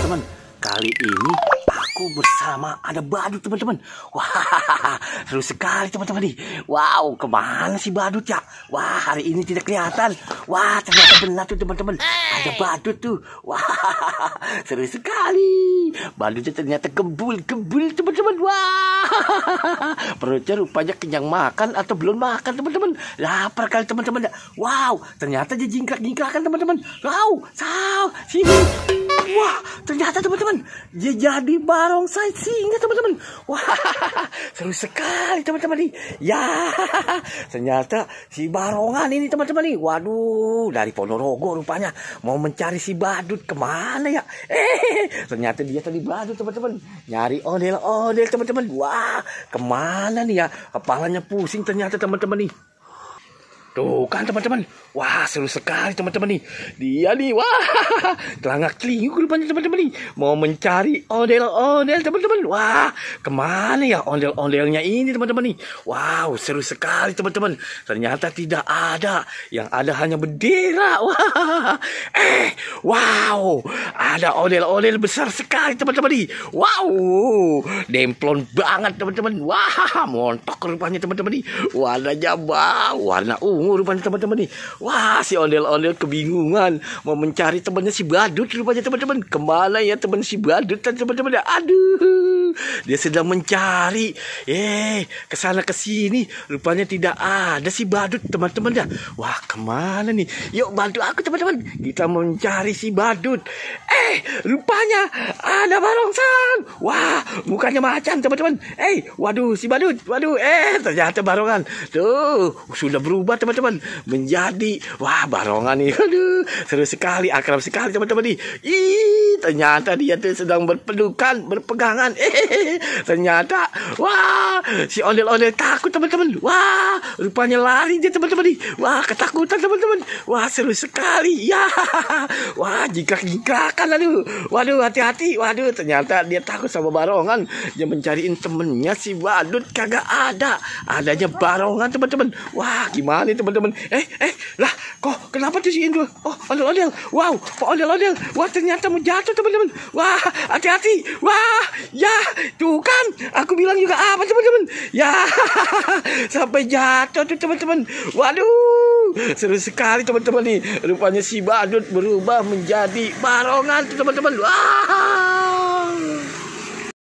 teman-teman. Kali ini aku bersama ada badut teman-teman. Wah, seru sekali teman-teman nih. Wow, kemana sih badut ya? Wah, hari ini tidak kelihatan. Wah, ternyata benar tuh teman-teman. Ada badut tuh. Wah, seru sekali. Badutnya ternyata kebul teman-teman. Wah, perutnya rupanya kenyang makan atau belum makan teman-teman. Lapar kali teman-teman. Wow, ternyata dia jingkrak-jingkrakan teman-teman. Wow, sini. Wah, ternyata teman-teman, dia jadi barongsai singa teman-teman. Wah, seru sekali teman-teman nih. Ya, ternyata si barongan ini teman-teman nih. Waduh, dari Ponorogo rupanya mau mencari si badut kemana ya? Ternyata dia tadi badut teman-teman. Nyari ondel-ondel teman-teman. Wah, kemana nih ya? Kepalanya pusing ternyata teman-teman nih. Tuh kan teman-teman. Wah, seru sekali teman-teman nih. Dia nih, wah, telangak-telinguk rupanya teman-teman nih. Mau mencari ondel-ondel teman-teman. Wah, kemana ya ondel-ondelnya ini teman-teman nih. Wow, seru sekali teman-teman. Ternyata tidak ada. Yang ada hanya bendera. Wah, wow, ada ondel-ondel besar sekali teman-teman nih. Wow, demplon banget teman-teman. Wah, montok rupanya teman-teman nih. Warnanya warna ungu rupanya teman-teman nih. Wah, si ondel-ondel kebingungan mau mencari temannya si badut rupanya teman-teman. Kemana ya teman si badut teman-teman? Aduh, dia sedang mencari. Kesana kesini rupanya tidak ada si badut teman-teman ya. Wah, kemana nih? Yuk bantu aku teman-teman. Kita mau mencari si badut. Rupanya ada barongsai. Wah, mukanya macan teman-teman. Waduh, si badut. Waduh, ternyata barongan. Tuh, sudah berubah teman-teman menjadi barongan nih. Aduh, seru sekali, akrab sekali teman-teman nih. Ternyata dia tuh sedang berpegangan. Ternyata si ondel-ondel takut teman-teman. Wah, rupanya lari dia teman-teman nih. Wah, ketakutan teman-teman. Wah, seru sekali. Ya. Wah, jingkrak-jingkrakan. Aduh. Waduh, hati-hati. Waduh, ternyata dia takut sama barongan. Dia mencariin temennya si badut kagak ada. Adanya barongan teman-teman. Wah, gimana teman-teman? Lah, kok kenapa tuh si Indro? Oh, ondel-ondel. Wow, Pak ondel-ondel. Wah, ternyata mau jatuh teman-teman. Wah, hati-hati. Wah, ya, tuh kan. Aku bilang juga apa teman-teman? Ya, sampai jatuh tuh teman-teman. Waduh, seru sekali teman-teman nih. Rupanya si badut berubah menjadi barongan tuh teman-teman. Wah.